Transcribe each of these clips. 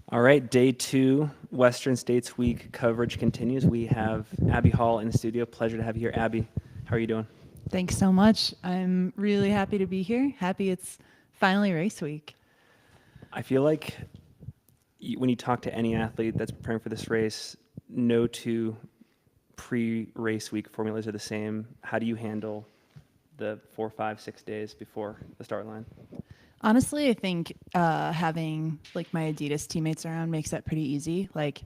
All right, day 2, Western States Week coverage continues. We have Abby Hall in the studio. Pleasure to have you here, Abby. How are you doing? Thanks so much. I'm really happy to be here. Happy it's finally race week. I feel like when you talk to any athlete that's preparing for this race, no two pre-race week formulas are the same. How do you handle the 4, 5, 6 days before the start line? Honestly, I think having like my Adidas teammates around makes that pretty easy. Like,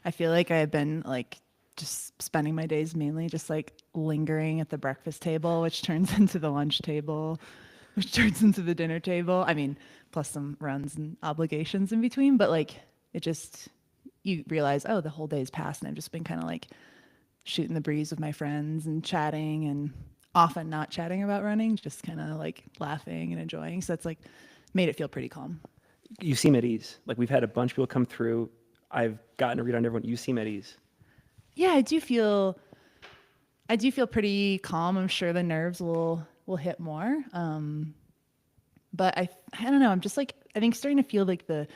I feel like I've been like just spending my days mainly just like lingering at the breakfast table, which turns into the lunch table, which turns into the dinner table. I mean, plus some runs and obligations in between, but like it just, you realize, oh, the whole day's passed and I've just been kind of like shooting the breeze with my friends and chatting, and often not chatting about running, just kind of like laughing and enjoying. So that's like made it feel pretty calm. You seem at ease. Like, we've had a bunch of people come through. I've gotten a read on everyone. You seem at ease. Yeah, I do feel pretty calm. I'm sure the nerves will hit more. But I don't know. I'm just like, I think starting to feel like the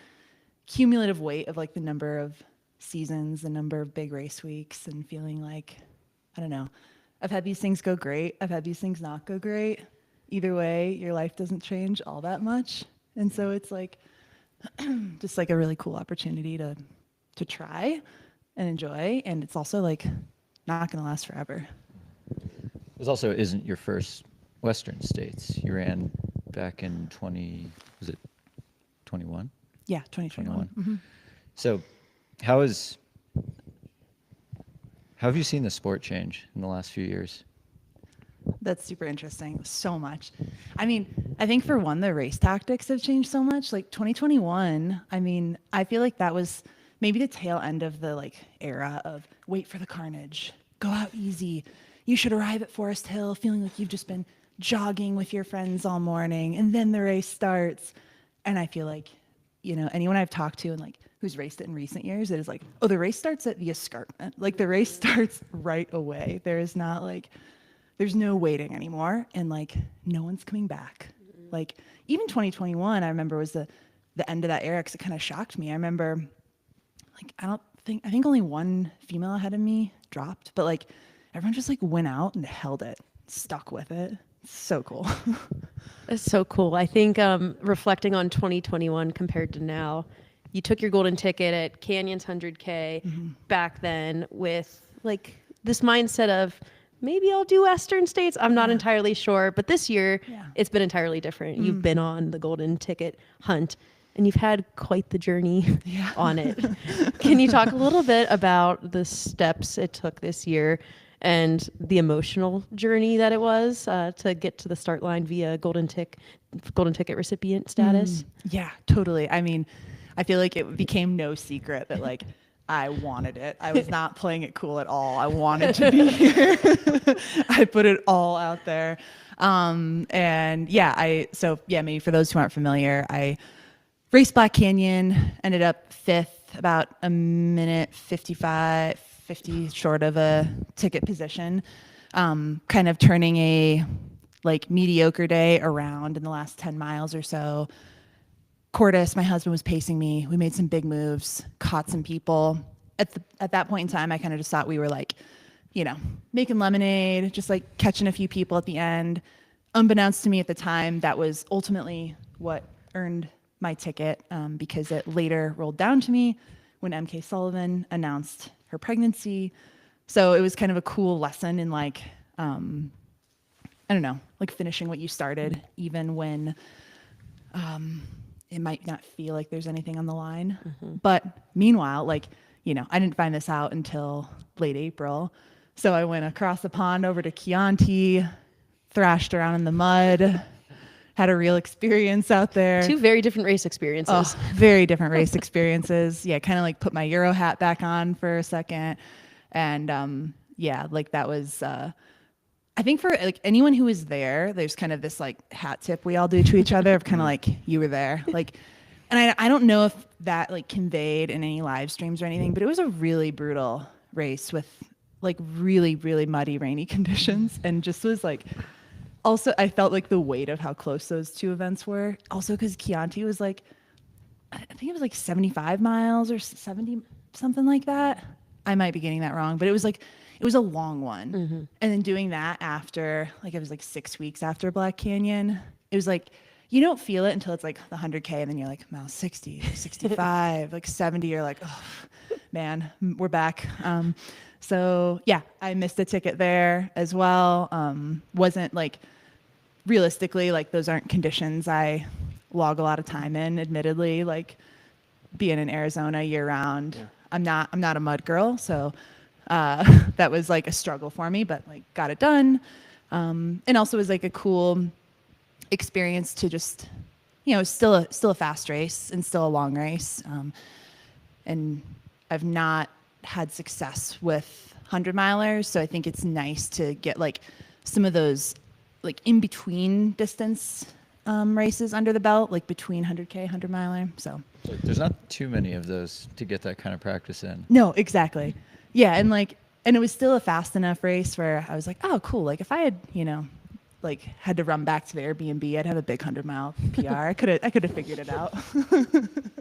cumulative weight of like the number of seasons, the number of big race weeks, and feeling like, I don't know, I've had these things go great. I've had these things not go great. Either way, your life doesn't change all that much. And so it's like just like a really cool opportunity to try and enjoy. And it's also like not going to last forever. This also isn't your first Western States. You ran back in 2021? Yeah, 2021. Mm-hmm. So how have you seen the sport change in the last few years? That's super interesting. So much. I mean, I think for one, the race tactics have changed so much. Like 2021, I mean, I feel like that was maybe the tail end of the like era of wait for the carnage, go out easy. You should arrive at Forest Hill feeling like you've just been jogging with your friends all morning, and then the race starts. And I feel like, you know, anyone I've talked to and like who's raced it in recent years, it is like, oh, the race starts at the escarpment. Like the race starts right away. There is not like, there's no waiting anymore, and like no one's coming back. Like even 2021, I remember was the end of that era, because it kind of shocked me. I remember like I think only one female ahead of me dropped, but like everyone just like went out and held it, stuck with it. It's so cool. It's so cool. I think reflecting on 2021 compared to now, you took your golden ticket at Canyon's 100K back then with like this mindset of maybe I'll do Western States. I'm not entirely sure, but this year it's been entirely different. You've been on the golden ticket hunt and you've had quite the journey on it. Can you talk a little bit about the steps it took this year and the emotional journey that it was to get to the start line via golden ticket recipient status? Yeah, totally. I mean, I feel like it became no secret that like I wanted it. I was not playing it cool at all. I wanted to be here. I put it all out there. Maybe for those who aren't familiar, I raced Black Canyon, ended up 5th, about a minute 50 short of a ticket position, kind of turning a like mediocre day around in the last 10 miles or so. Cordis, my husband, was pacing me. We made some big moves, caught some people. At that point in time, I kind of just thought we were like, you know, making lemonade, just like catching a few people at the end. Unbeknownst to me at the time, that was ultimately what earned my ticket, because it later rolled down to me when MK Sullivan announced her pregnancy. So it was kind of a cool lesson in like, I don't know, like finishing what you started, even when it might not feel like there's anything on the line. But meanwhile, like, you know, I didn't find this out until late April. So I went across the pond over to Chianti, thrashed around in the mud, had a real experience out there. 2 very different race experiences. Oh, very different race experiences. Yeah, kind of like put my Euro hat back on for a second. And like that was, I think for like anyone who was there, there's kind of this like hat tip we all do to each other of kind of like, you were there. Like, and I don't know if that like conveyed in any live streams or anything, but it was a really brutal race with like really, really muddy, rainy conditions. And just was like, also I felt like the weight of how close those 2 events were. Also because Chianti was like I think it was like 75 miles or 70, something like that. I might be getting that wrong, but it was a long one. And then doing that after, like, it was like 6 weeks after Black Canyon, it was like, you don't feel it until it's like the 100K, and then you're like, mile 60, 65, like 70, you're like, oh, man, we're back. So yeah, I missed a ticket there as well. Wasn't like, realistically, like, those aren't conditions I log a lot of time in, admittedly, like being in Arizona year round. Yeah. I'm not a mud girl, so that was like a struggle for me, but like got it done. And also was like a cool experience to just, still a fast race and still a long race. And I've not had success with 100-milers, so I think it's nice to get like some of those like in between distance races under the belt, like between 100K, 100-miler. So There's not too many of those to get that kind of practice in. no, exactly. Yeah, and it was still a fast enough race where I was like, oh, cool. Like if I had, like had to run back to the Airbnb, I'd have a big 100-mile PR. I could have figured it out.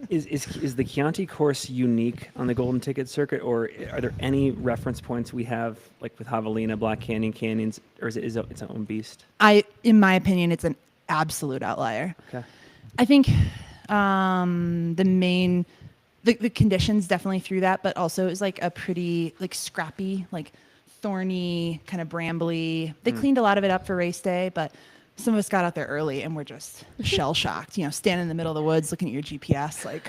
Is the Chianti course unique on the Golden Ticket circuit, or are there any reference points we have, like with Javelina, Black Canyon, Canyons, or is it its own beast? In my opinion, it's an absolute outlier. Okay. I think the conditions definitely threw that, but also it was like a pretty like scrappy, like thorny, kind of brambly. They cleaned a lot of it up for race day, but some of us got out there early and we're just shell shocked, standing in the middle of the woods looking at your GPS like,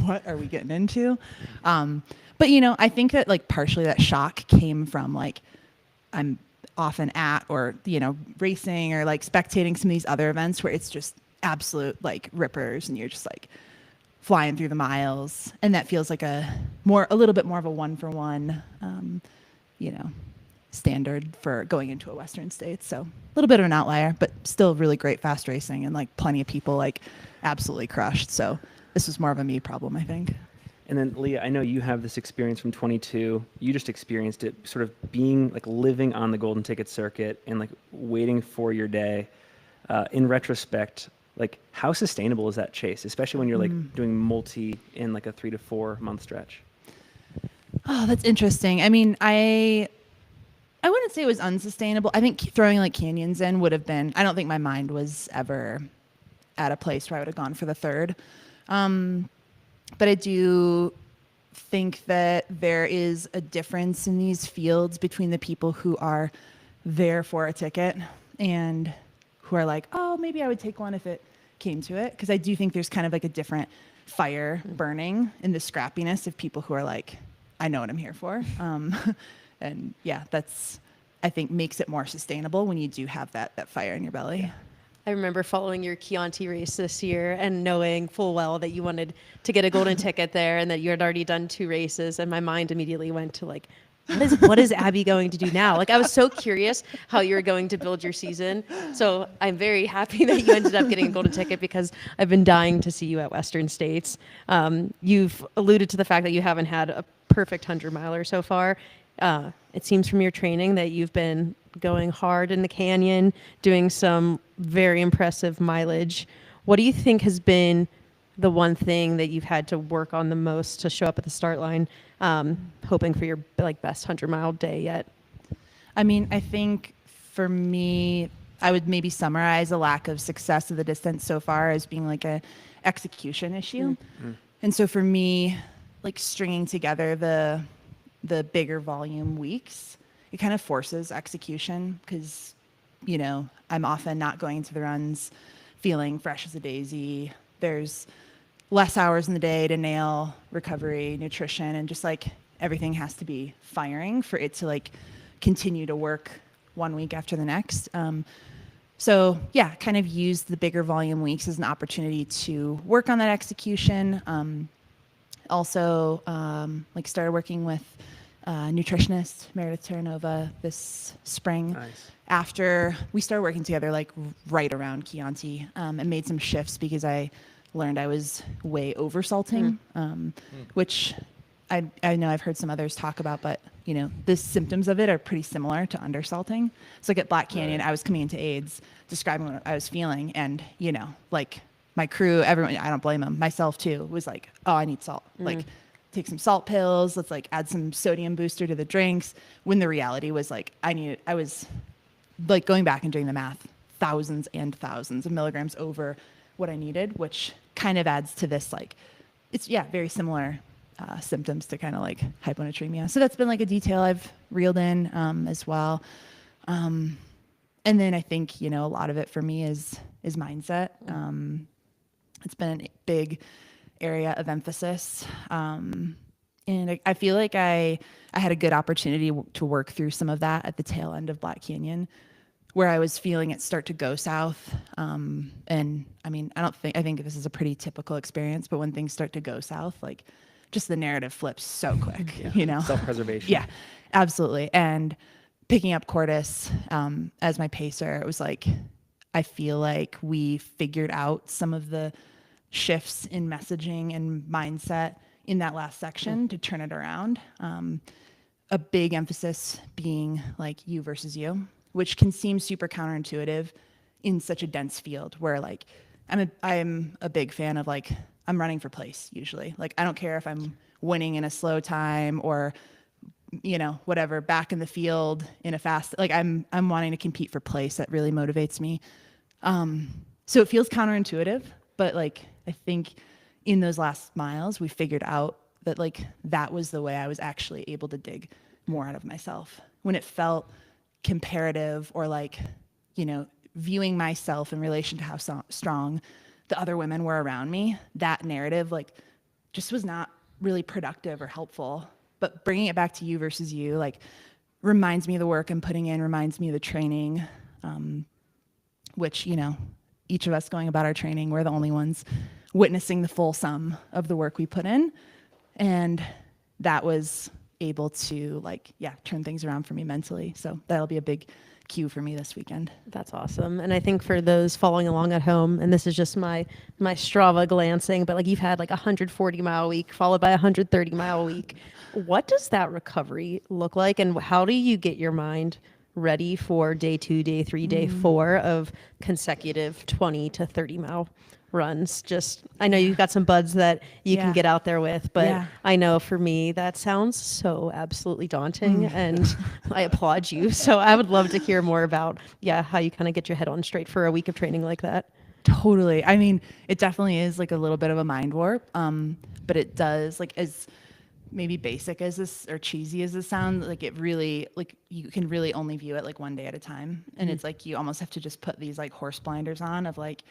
what are we getting into? But I think that like partially that shock came from like I'm often at or racing or like spectating some of these other events where it's just absolute like rippers and you're just like flying through the miles, and that feels like a little bit more of a 1-for-1 standard for going into a Western state. So a little bit of an outlier, but still really great fast racing and like plenty of people like absolutely crushed. So this was more of a me problem, I think. And then Leah, I know you have this experience from 22. You just experienced it, sort of being like living on the Golden Ticket circuit and like waiting for your day. In retrospect, like how sustainable is that chase, especially when you're like doing multi in like a 3 to 4 month stretch? Oh, that's interesting. I mean, I wouldn't say it was unsustainable. I think throwing like canyons in would have been, I don't think my mind was ever at a place where I would have gone for the third. But I do think that there is a difference in these fields between the people who are there for a ticket and who are like, oh, maybe I would take one if it came to it. Because I do think there's kind of like a different fire burning in the scrappiness of people who are like, I know what I'm here for. And yeah, that's, I think, makes it more sustainable when you do have that fire in your belly. Yeah. I remember following your Chianti race this year and knowing full well that you wanted to get a golden ticket there and that you had already done 2 races. And my mind immediately went to like, what is Abby going to do now? Like I was so curious how you were going to build your season. So I'm very happy that you ended up getting a golden ticket because I've been dying to see you at Western States. You've alluded to the fact that you haven't had a perfect 100-miler so far. It seems from your training that you've been going hard in the canyon, doing some very impressive mileage. What do you think has been the one thing that you've had to work on the most to show up at the start line, hoping for your like best 100-mile day yet? I mean, I think for me, I would maybe summarize a lack of success of the distance so far as being like a execution issue. And so for me, like stringing together the bigger volume weeks, it kind of forces execution because, I'm often not going into the runs feeling fresh as a daisy. There's less hours in the day to nail recovery, nutrition, and just like everything has to be firing for it to like continue to work one week after the next. So yeah, kind of use the bigger volume weeks as an opportunity to work on that execution. Also, like started working with nutritionist Meredith Terranova this spring. Nice. After we started working together, like right around Chianti, and made some shifts because I learned I was way over salting, which I know I've heard some others talk about, but the symptoms of it are pretty similar to undersalting. So like at Black Canyon, I was coming into AIDS describing what I was feeling, and like my crew, everyone, I don't blame them, myself too, was like, oh, I need salt. Like, take some salt pills. Let's like add some sodium booster to the drinks. When the reality was like, I was like going back and doing the math, thousands and thousands of milligrams over what I needed, which kind of adds to this, like, it's, yeah, very similar symptoms to kind of like hyponatremia. So that's been like a detail I've reeled in as well. And then I think, you know, a lot of it for me is mindset. It's been a big area of emphasis. And I feel like I had a good opportunity to work through some of that at the tail end of Black Canyon, where I was feeling it start to go south. And I mean, I think this is a pretty typical experience, but when things start to go south, like just the narrative flips so quick, you know? Self-preservation. Yeah, absolutely. And picking up Cordis as my pacer, it was like, I feel like we figured out some of the shifts in messaging and mindset in that last section to turn it around. A big emphasis being like you versus you, which can seem super counterintuitive in such a dense field where like I'm a big fan of like, I'm running for place usually. Like, I don't care if I'm winning in a slow time or, you know, whatever, back in the field in a fast, like I'm wanting to compete for place. That really motivates me. So it feels counterintuitive, but like, I think in those last miles, we figured out that like, that was the way I was actually able to dig more out of myself when it felt comparative or like, you know, viewing myself in relation to how strong the other women were around me. That narrative like just was not really productive or helpful, but bringing it back to you versus you, like reminds me of the work I'm putting in, reminds me of the training, which, you know, each of us going about our training, we're the only ones witnessing the full sum of the work we put in. And that was able to like, yeah, turn things around for me mentally. So that'll be a big cue for me this weekend. That's awesome. And I think for those following along at home, and this is just my Strava glancing, but like you've had like 140-mile week followed by 130-mile week. What does that recovery look like? And how do you get your mind ready for day 2, day 3, day 4 of consecutive 20 to 30-mile runs? Just, I know you've got some buds that you can get out there with, but I know for me that sounds so absolutely daunting, and I applaud you. So I would love to hear more about how you kind of get your head on straight for a week of training like that. Totally. I mean, it definitely is like a little bit of a mind warp, but it does, like, as maybe basic as this or cheesy as this sounds, like it really, like you can really only view it like one day at a time. And it's like you almost have to just put these like horse blinders on of like,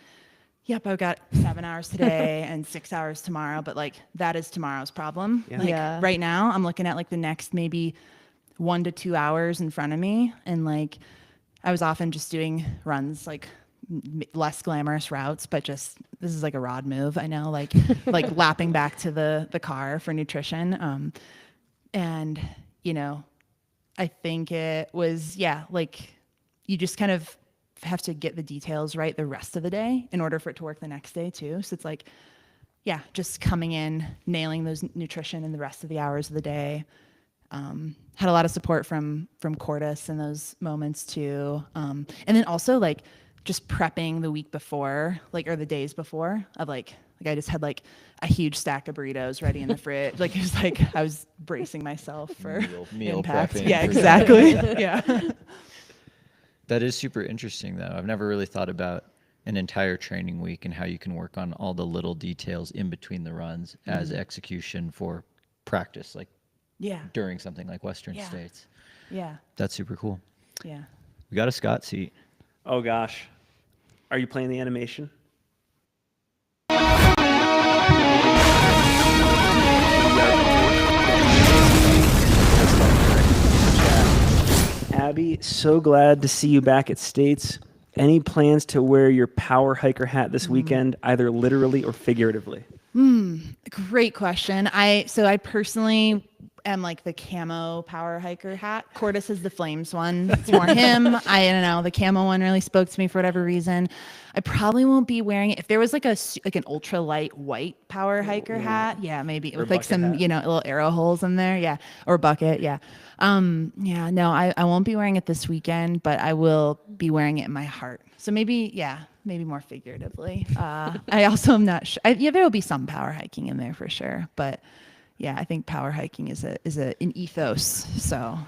yep, I've got 7 hours today and 6 hours tomorrow, but like that is tomorrow's problem. Like right now I'm looking at like the next maybe 1 to 2 hours in front of me. And like, I was often just doing runs, like less glamorous routes, but just, this is like a rod move. I know, like, like lapping back to the car for nutrition. And, you know, I think it was, like you just kind of have to get the details right the rest of the day in order for it to work the next day too. So it's like, just coming in, nailing those nutrition in the rest of the hours of the day. Had a lot of support from Cordis in those moments too. And then also like just prepping the week before, like, or the days before of like I just had like a huge stack of burritos ready in the fridge. Like it was like, I was bracing myself for meal impact. prepping. Yeah, exactly. Yeah. That is super interesting though. I've never really thought about an entire training week and how you can work on all the little details in between the runs as execution for practice, like during something like Western States. Yeah. That's super cool. Yeah. We got a Scott seat. Oh gosh. Are you playing the animation? Abby, so glad to see you back at States. Any plans to wear your power hiker hat this weekend, either literally or figuratively? Great question. I personally am like the camo power hiker hat. Cordis is the flames one. It's more him. I don't know. The camo one really spoke to me for whatever reason. I probably won't be wearing it. If there was like an ultra light white power hiker hat, yeah, maybe Or with like some, bucket hat. little arrow holes in there. Yeah. Or bucket. Yeah. Yeah, no, I won't be wearing it this weekend, but I will be wearing it in my heart. So maybe more figuratively. I also am not sure. Yeah, there will be some power hiking in there for sure, but yeah, I think power hiking is an ethos. So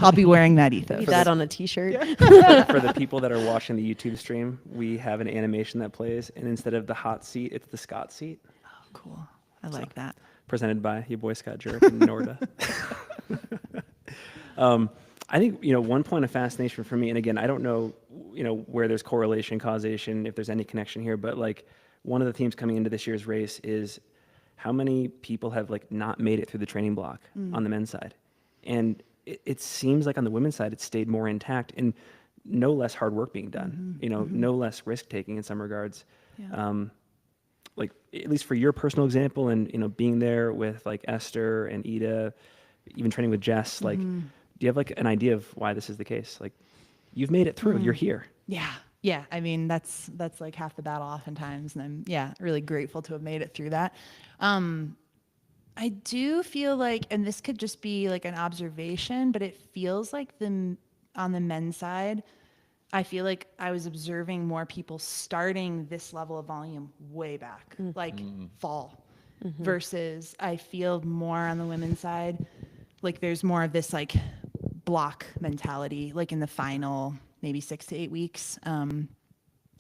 I'll be wearing that ethos. Need that on a t-shirt. For the people that are watching the YouTube stream, we have an animation that plays, and instead of the hot seat, it's the Scott seat, Oh, cool. I like that. presented by your boy Scott Jurek and Norda. I think, one point of fascination for me, and again, I don't know, where there's correlation, causation, if there's any connection here, but like one of the themes coming into this year's race is how many people have like not made it through the training block on the men's side. And it seems like on the women's side, it's stayed more intact and no less hard work being done, no less risk taking in some regards. Yeah. Like at least for your personal example and, being there with like Esther and Ida, even training with Jess, like, do you have like an idea of why this is the case? Like you've made it through, you're here. Yeah. Yeah. I mean, that's like half the battle oftentimes. And I'm, really grateful to have made it through that. I do feel like, and this could just be like an observation, but it feels like on the men's side, I feel like I was observing more people starting this level of volume way back, like fall, versus I feel more on the women's side, like there's more of this like block mentality, like in the final maybe 6 to 8 weeks.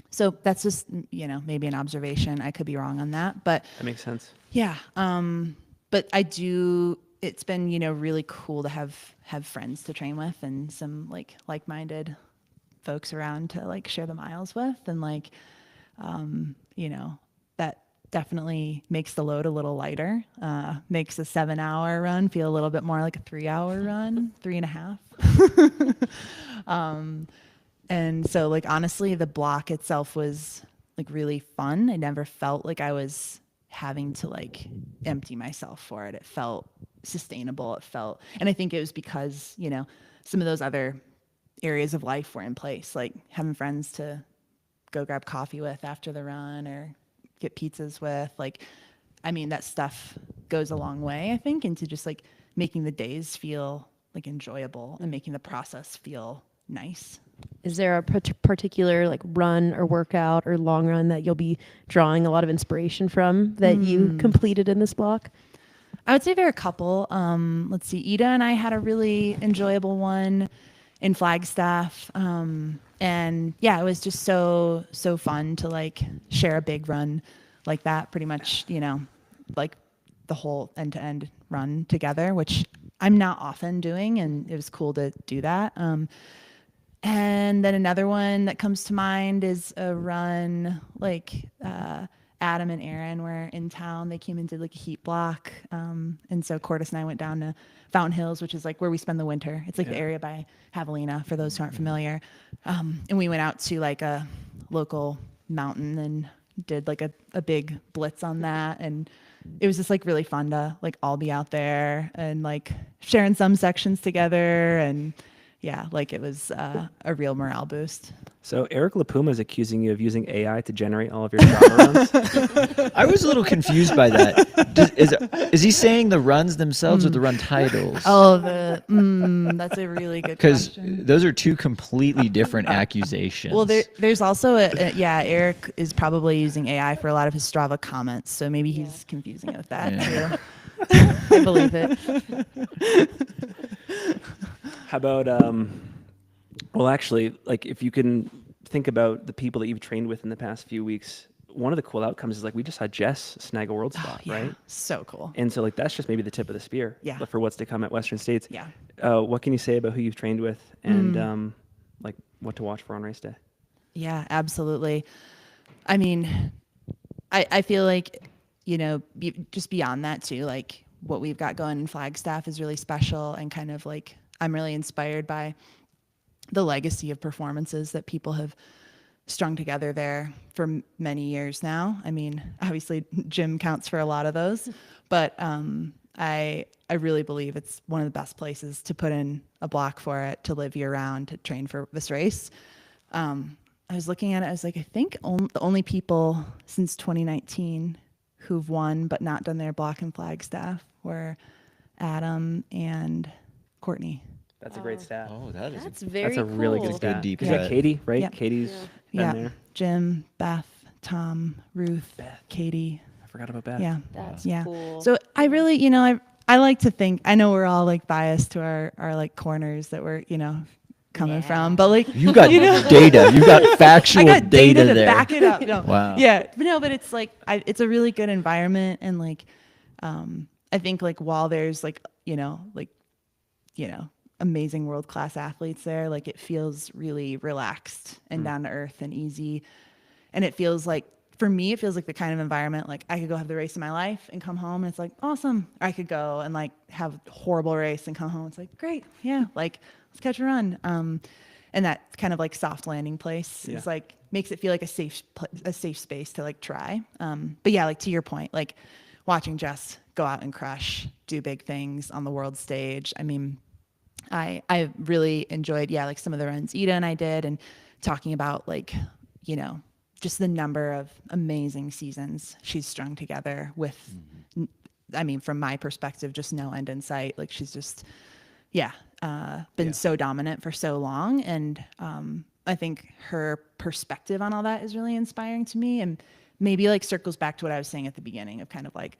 So that's just, maybe an observation. I could be wrong on that, but That makes sense. yeah. But it's been, really cool to have friends to train with and some like-minded folks around to like share the miles with. And like, that definitely makes the load a little lighter, makes a 7-hour run feel a little bit more like a 3-hour run, 3.5. And so like, honestly, the block itself was like really fun. I never felt like I was having to like empty myself for it. It felt sustainable. And I think it was because, some of those other areas of life were in place, like having friends to go grab coffee with after the run or get pizzas with. Like, I mean, that stuff goes a long way, I think, into just like making the days feel like enjoyable and making the process feel nice. Is there a particular like run or workout or long run that you'll be drawing a lot of inspiration from that you completed in this block? I would say there are a couple. Let's see. Ida and I had a really enjoyable one in Flagstaff. And yeah, it was just so fun to like share a big run like that, pretty much, like the whole end-to-end run together, which I'm not often doing. And it was cool to do that. And then another one that comes to mind is a run like Adam and Aaron were in town. They came and did like a heat block. And so Cordis and I went down to Fountain Hills, which is like where we spend the winter. It's like the area by Javelina, for those who aren't familiar. And we went out to like a local mountain and did like a big blitz on that. And it was just like really fun to like all be out there and like sharing some sections together. And yeah, like it was a real morale boost. So Eric LaPuma is accusing you of using AI to generate all of your Java runs. I was a little confused by that. Is he saying the runs themselves or the run titles? Oh, that's a really good Because question. those are two completely different accusations. Well, there's also Eric is probably using AI for a lot of his Strava comments, so maybe he's confusing it with that Yeah. too. I believe it. How about, well, actually, like if you can think about the people that you've trained with in the past few weeks, one of the cool outcomes is like we just saw Jess snag a world spot, Yeah, right? so cool. And so like that's just maybe the tip of the spear Yeah. for what's to come at Western States. Yeah. What can you say about who you've trained with and like what to watch for on race day? Yeah, absolutely. I mean, I feel like, just beyond that too, like what we've got going in Flagstaff is really special, and kind of like I'm really inspired by the legacy of performances that people have strung together there for many years now. I mean, obviously Jim counts for a lot of those, but I really believe it's one of the best places to put in a block for it, to live year round, to train for this race. I was looking at it, I was like, I think the only people since 2019 who've won but not done their block and flag staff were Adam and Courtney. That's a great stat. Oh, that is That's very That's a really cool. good stat. deep Is that cut. Katie, right? Yep. Katie's Yeah. been there. Jim, Beth, Tom, Ruth, Beth. Katie. I forgot about Beth. Yeah. That's Yeah. cool. So I really, I like to think, I know we're all like biased to our like corners that we're, coming from, but like You got data. You got factual I got data to there. back it up. No. Wow. Yeah. But no, but it's like, it's a really good environment. And like, I think like while there's like, amazing world-class athletes there, like it feels really relaxed and down to earth and easy. And it feels like, for me, it feels like the kind of environment, like I could go have the race of my life and come home and it's like, awesome. Or I could go and like have a horrible race and come home. It's like, great. Yeah. Like, let's catch a run. And that kind of like soft landing place is like, makes it feel like a safe space to like try. But yeah, like to your point, like watching Jess go out and crush, do big things on the world stage. I mean, I really enjoyed, like some of the runs Ida and I did, and talking about like, just the number of amazing seasons she's strung together with, I mean, from my perspective, just no end in sight. Like she's just, been so dominant for so long. And I think her perspective on all that is really inspiring to me. And maybe like circles back to what I was saying at the beginning of kind of like,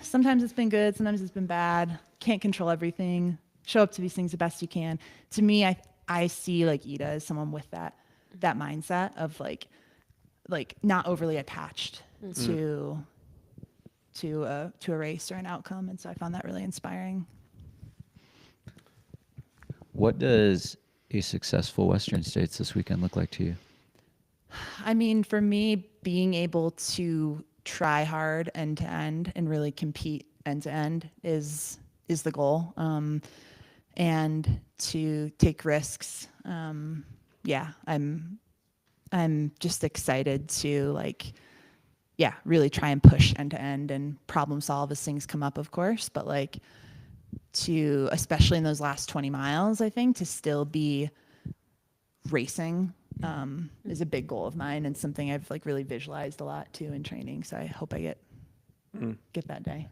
sometimes it's been good, sometimes it's been bad. Can't control everything. Show up to these things the best you can. To me, I see like Ida as someone with that mindset of like not overly attached to a race or an outcome. And so I found that really inspiring. What does a successful Western States this weekend look like to you? I mean, for me, being able to try hard end to end and really compete end to end is the goal. And to take risks. I'm just excited to really try and push end to end and problem solve as things come up, of course, but like to, especially in those last 20 miles, I think to still be racing is a big goal of mine and something I've like really visualized a lot too in training. So I hope I get that day.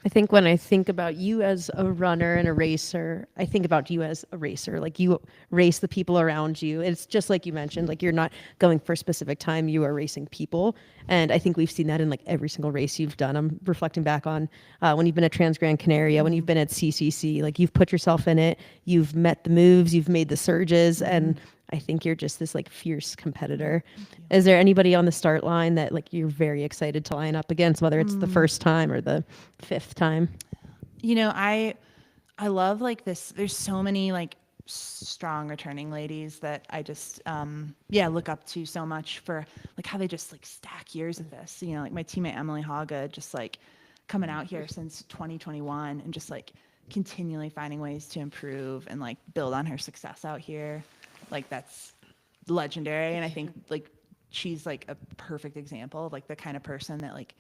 I think when I think about you as a runner and a racer, I think about you as a racer. Like you race the people around you. It's just like you mentioned, like you're not going for a specific time, you are racing people. And I think we've seen that in like every single race you've done. I'm reflecting back on when you've been at Trans Gran Canaria, when you've been at CCC, like you've put yourself in it, you've met the moves, you've made the surges, and I think you're just this like fierce competitor. Is there anybody on the start line that like you're very excited to line up against, whether it's the first time or the fifth time? I love like this. There's so many like strong returning ladies that I just look up to so much for like how they just like stack years of this. Like my teammate Emily Haga just like coming out here since 2021 and just like continually finding ways to improve and like build on her success out here. Like that's legendary. And I think like she's like a perfect example of like the kind of person that like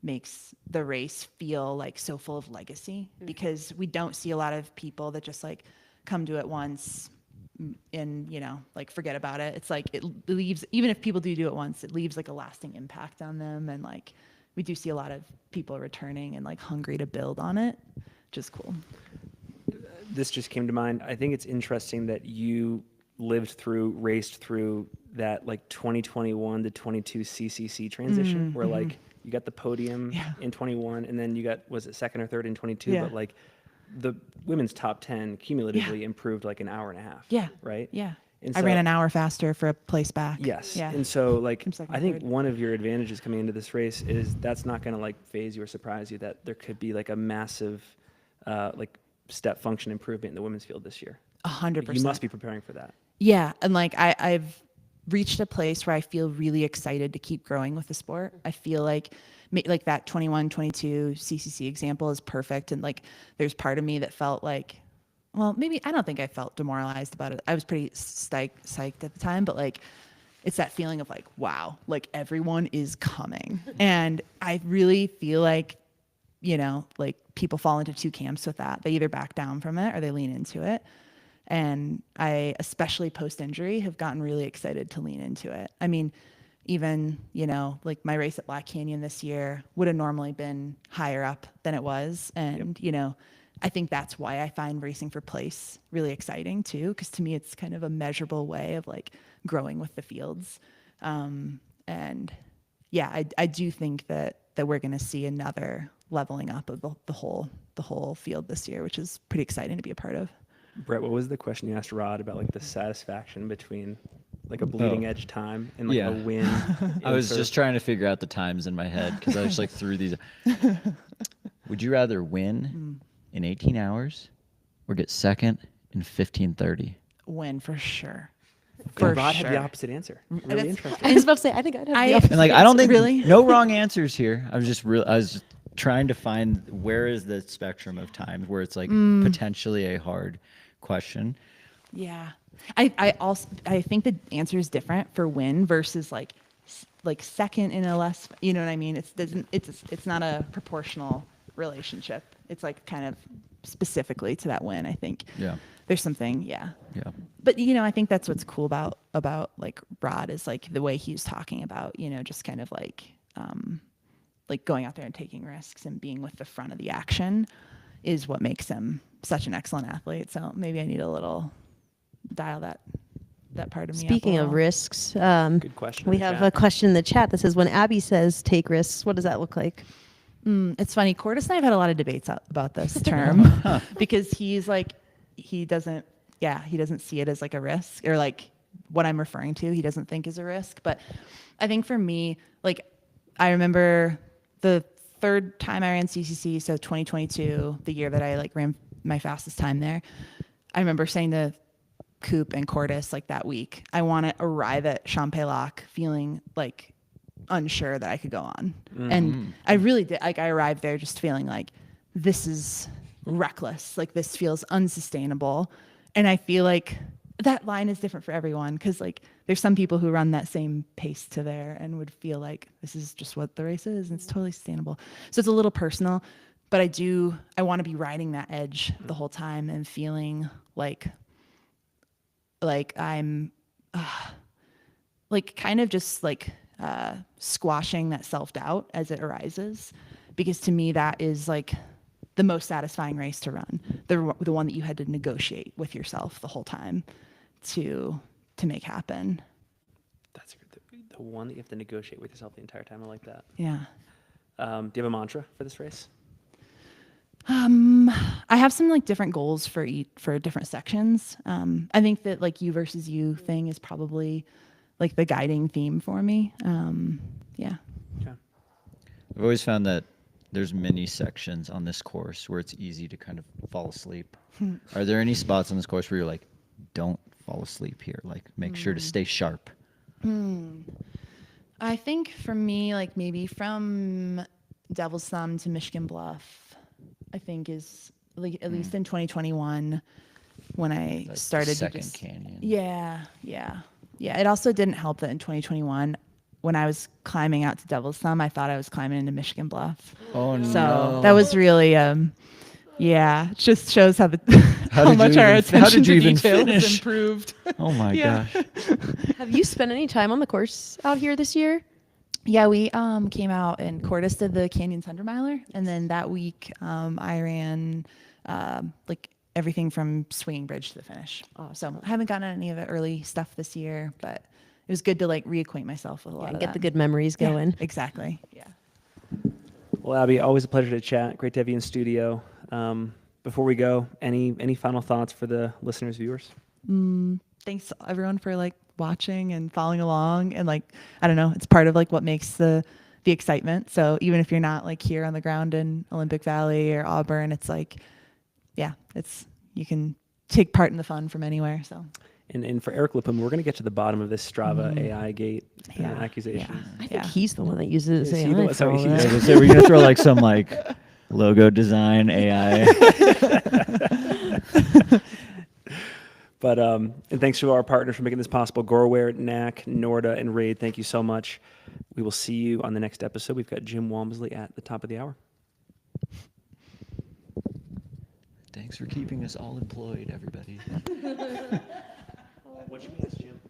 makes the race feel like so full of legacy, because we don't see a lot of people that just like come to it once and like forget about it. It's like it leaves, even if people do it once, it leaves like a lasting impact on them. And like we do see a lot of people returning and like hungry to build on it, which is cool. This just came to mind. I think it's interesting that you raced through that like 2021 to 22 CCC transition where like you got the podium in 21 and then you got, was it second or third in 22? But like the women's top 10 cumulatively improved like an hour and a half. Yeah. Right? Yeah. And I ran an hour faster for a place back. Yes. Yeah. And so like, second, I think third. one of your advantages coming into this race is that's not going to like phase you or surprise you that there could be like a massive like step function improvement in the women's field this year. 100%. You must be preparing for that. Yeah. And like I've reached a place where I feel really excited to keep growing with the sport. I feel like that 21, 22 CCC example is perfect. And like, there's part of me that felt like, well, maybe, I don't think I felt demoralized about it. I was pretty psyched at the time, but like, it's that feeling of like, wow, like everyone is coming. And I really feel like like people fall into two camps with that. They either back down from it or they lean into it. And I, especially post-injury, have gotten really excited to lean into it. I mean, even, like my race at Black Canyon this year would have normally been higher up than it was. And, I think that's why I find racing for place really exciting too, because to me, it's kind of a measurable way of like growing with the fields. And yeah, I do think that we're going to see another leveling up of the whole field this year, which is pretty exciting to be a part of. Brett, what was the question you asked Rod about like the satisfaction between like a bleeding edge time and like a win? I was just trying to figure out the times in my head because I just like threw these. Would you rather win in 18 hours or get second in 15:30? Win for sure. Rod had the opposite answer. Really interesting. I was about to say, I think I'd have the opposite. And like, I don't think Really? no wrong answers here. I was just trying to find where is the spectrum of times where it's like potentially a hard question. Yeah. I think the answer is different for win versus like second in a less, you know what I mean? It's not a proportional relationship. It's like kind of specifically to that win, I think. Yeah. There's something, yeah. Yeah. But I think that's what's cool about like Rod is like the way he was talking about, just kind of like going out there and taking risks and being with the front of the action is what makes him such an excellent athlete. So maybe I need a little dial that part of me up. Speaking of risks, Good question. we have a question in the chat that says, when Abby says take risks, what does that look like? It's funny. Cordis and I have had a lot of debates about this term because he's like, he doesn't see it as like a risk or like what I'm referring to. He doesn't think is a risk. But I think for me, like I remember the third time I ran CCC, so 2022, the year that I like ran my fastest time there, I remember saying to Coop and Cordis like that week, I want to arrive at Champs-Lac feeling like unsure that I could go on. And I really did. Like I arrived there just feeling like this is reckless. Like this feels unsustainable. And I feel like that line is different for everyone because like there's some people who run that same pace to there and would feel like this is just what the race is and it's totally sustainable. So it's a little personal, but I want to be riding that edge the whole time and feeling like I'm like kind of just like squashing that self-doubt as it arises, because to me that is like the most satisfying race to run, the one that you had to negotiate with yourself the whole time to make happen. That's the one that you have to negotiate with yourself the entire time. I like that. Yeah. Do you have a mantra for this race? I have some like different goals for different sections. I think that like you versus you thing is probably like the guiding theme for me. Yeah. Okay. I've always found that there's many sections on this course where it's easy to kind of fall asleep. Are there any spots on this course where you're like, don't fall asleep here? Like make sure to stay sharp. I think for me, like maybe from Devil's Thumb to Michigan Bluff, I think is like at least in 2021 when I Like started second to just, canyon. Yeah. It also didn't help that in 2021 when I was climbing out to Devil's Thumb, I thought I was climbing into Michigan Bluff. Oh no. So that was really it just shows how how much our attention how did you to even detail has finish? improved. Oh my gosh. Have you spent any time on the course out here this year? Yeah, we came out and Cordis did the Canyons 100 miler, and then that week I ran like everything from Swinging Bridge to the finish. So I haven't gotten any of the early stuff this year, but it was good to like reacquaint myself with a lot of Get that. the good memories going. Yeah, exactly. Yeah. Well, Abby, always a pleasure to chat. Great to have you in studio. Before we go, any final thoughts for the listeners, viewers? Thanks everyone for like watching and following along, and like I don't know, it's part of like what makes the excitement. So even if you're not like here on the ground in Olympic Valley or Auburn, it's like you can take part in the fun from anywhere. So And for Eric Lippum, we're going to get to the bottom of this Strava AI gate accusation. I think he's the one that uses Is he AI. the one- sorry, for all he's- that. So we're gonna throw like some like logo design AI. But and thanks to our partners for making this possible: Goreware, NAC, Norda, and Raid. Thank you so much. We will see you on the next episode. We've got Jim Walmsley at the top of the hour. Thanks for keeping us all employed, everybody. What should we ask Jim?